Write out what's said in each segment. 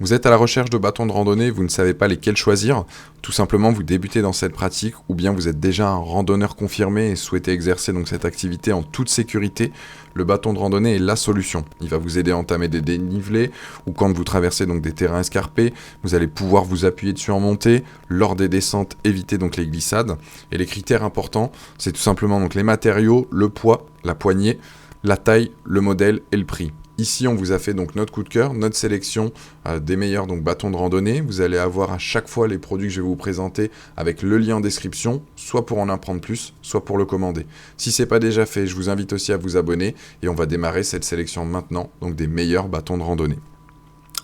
Vous êtes à la recherche de bâtons de randonnée, vous ne savez pas lesquels choisir, tout simplement vous débutez dans cette pratique ou bien vous êtes déjà un randonneur confirmé et souhaitez exercer donc cette activité en toute sécurité, le bâton de randonnée est la solution. Il va vous aider à entamer des dénivelés ou quand vous traversez donc des terrains escarpés, vous allez pouvoir vous appuyer dessus en montée, lors des descentes éviter donc les glissades et les critères importants, c'est tout simplement donc les matériaux, le poids, la poignée, la taille, le modèle et le prix. Ici, on vous a fait donc notre coup de cœur, notre sélection des meilleurs donc, bâtons de randonnée. Vous allez avoir à chaque fois les produits que je vais vous présenter avec le lien en description, soit pour en apprendre plus, soit pour le commander. Si ce n'est pas déjà fait, je vous invite aussi à vous abonner et on va démarrer cette sélection maintenant, donc des meilleurs bâtons de randonnée.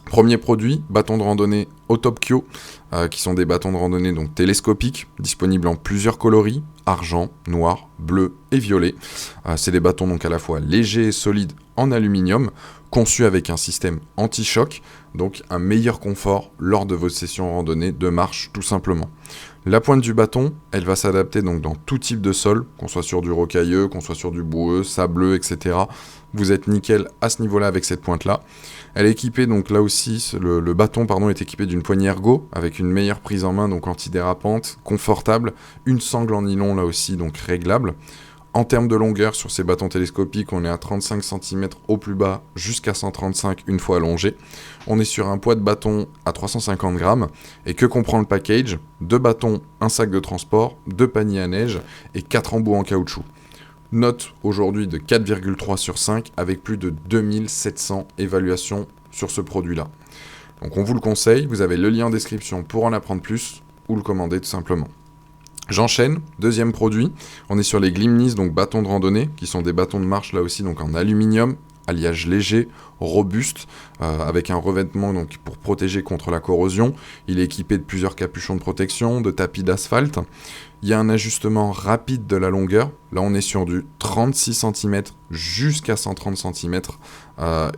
Premier produit, bâtons de randonnée Otopkyo, qui sont des bâtons de randonnée donc télescopiques, disponibles en plusieurs coloris, argent, noir, bleu et violet. C'est des bâtons donc à la fois légers et solides en aluminium, conçus avec un système anti-choc, donc un meilleur confort lors de vos sessions randonnée de marche tout simplement. La pointe du bâton, elle va s'adapter donc dans tout type de sol, qu'on soit sur du rocailleux, qu'on soit sur du boueux, sableux, etc. Vous êtes nickel à ce niveau-là avec cette pointe-là. Elle est équipée, donc là aussi, le bâton est équipé d'une poignée ergo, avec une meilleure prise en main, donc antidérapante, confortable, une sangle en nylon là aussi, donc réglable. En termes de longueur, sur ces bâtons télescopiques, on est à 35 cm au plus bas, jusqu'à 135 une fois allongé. On est sur un poids de bâton à 350 grammes. Et que comprend le package ? 2 bâtons, un sac de transport, 2 paniers à neige et 4 embouts en caoutchouc. Note aujourd'hui de 4,3 sur 5 avec plus de 2700 évaluations sur ce produit-là. Donc on vous le conseille, vous avez le lien en description pour en apprendre plus ou le commander tout simplement. J'enchaîne, deuxième produit, on est sur les Glimnis, donc bâtons de randonnée, qui sont des bâtons de marche là aussi donc en aluminium, alliage léger, robuste, avec un revêtement donc, pour protéger contre la corrosion. Il est équipé de plusieurs capuchons de protection, de tapis d'asphalte. Il y a un ajustement rapide de la longueur. Là, on est sur du 36 cm jusqu'à 130 cm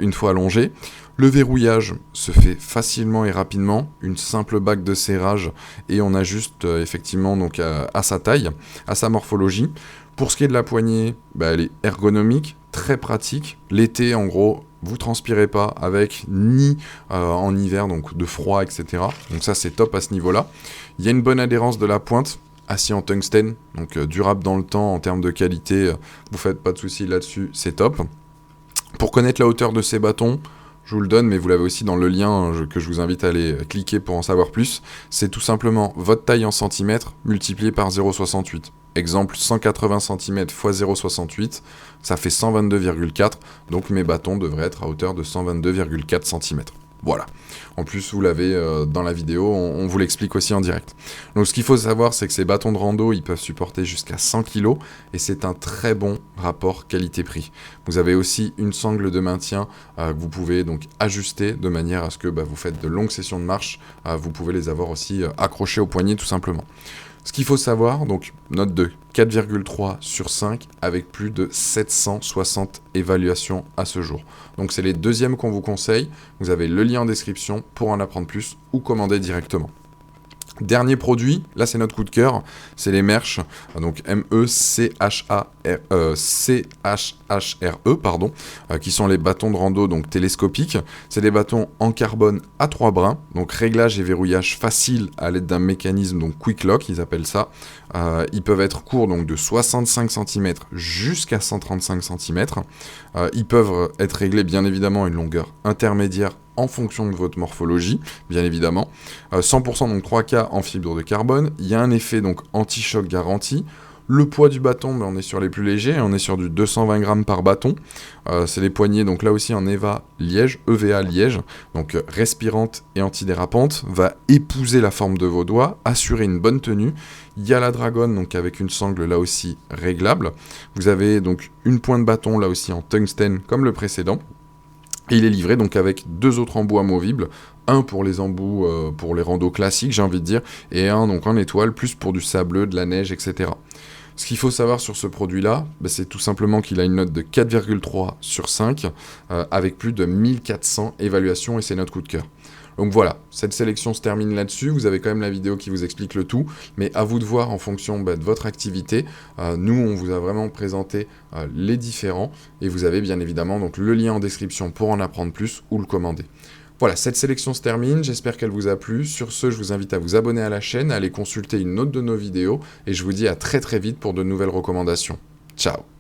une fois allongé. Le verrouillage se fait facilement et rapidement. Une simple bague de serrage et on ajuste effectivement donc, à sa taille, à sa morphologie. Pour ce qui est de la poignée, elle est ergonomique, très pratique. L'été, en gros, vous transpirez pas avec ni en hiver, donc de froid, etc. Donc ça, c'est top à ce niveau-là. Il y a une bonne adhérence de la pointe, acier en tungstène, donc durable dans le temps en termes de qualité. Vous faites pas de soucis là-dessus, c'est top. Pour connaître la hauteur de ces bâtons, je vous le donne, mais vous l'avez aussi dans le lien que je vous invite à aller cliquer pour en savoir plus. C'est tout simplement votre taille en centimètres multiplié par 0,68. Exemple 180 cm x 0,68, ça fait 122,4, donc mes bâtons devraient être à hauteur de 122,4 cm. Voilà. En plus, vous l'avez dans la vidéo, on vous l'explique aussi en direct. Donc ce qu'il faut savoir, c'est que ces bâtons de rando, ils peuvent supporter jusqu'à 100 kg et c'est un très bon rapport qualité-prix. Vous avez aussi une sangle de maintien que vous pouvez donc ajuster de manière à ce que vous faites de longues sessions de marche, vous pouvez les avoir aussi accrochés au poignet tout simplement. Ce qu'il faut savoir, donc note de 4,3 sur 5 avec plus de 760 évaluations à ce jour. Donc c'est les deuxièmes qu'on vous conseille. Vous avez le lien en description pour en apprendre plus ou commander directement. Dernier produit, là c'est notre coup de cœur, c'est les Merch, donc M-E-C-H-H-R-E, qui sont les bâtons de rando donc télescopiques. C'est des bâtons en carbone à 3 brins, donc réglage et verrouillage facile à l'aide d'un mécanisme donc quick lock, ils appellent ça. Ils peuvent être courts donc de 65 cm jusqu'à 135 cm. Ils peuvent être réglés bien évidemment à une longueur intermédiaire en fonction de votre morphologie, bien évidemment. 100% donc 3K en fibre de carbone. Il y a un effet donc anti-choc garanti. Le poids du bâton, on est sur les plus légers, on est sur du 220 grammes par bâton. C'est les poignées, donc là aussi en EVA liège, donc respirante et antidérapante, va épouser la forme de vos doigts, assurer une bonne tenue. Il y a la dragonne, donc avec une sangle là aussi réglable. Vous avez donc une pointe de bâton là aussi en tungstène comme le précédent. Et il est livré donc avec 2 autres embouts amovibles, un pour les embouts pour les randos classiques, j'ai envie de dire, et un donc en étoile, plus pour du sableux, de la neige, etc. Ce qu'il faut savoir sur ce produit-là, c'est tout simplement qu'il a une note de 4,3 sur 5, avec plus de 1400 évaluations, et c'est notre coup de cœur. Donc voilà, cette sélection se termine là-dessus. Vous avez quand même la vidéo qui vous explique le tout, mais à vous de voir en fonction de votre activité. Nous, on vous a vraiment présenté les différents, et vous avez bien évidemment donc le lien en description pour en apprendre plus ou le commander. Voilà, cette sélection se termine, j'espère qu'elle vous a plu. Sur ce, je vous invite à vous abonner à la chaîne, à aller consulter une autre de nos vidéos, et je vous dis à très très vite pour de nouvelles recommandations. Ciao!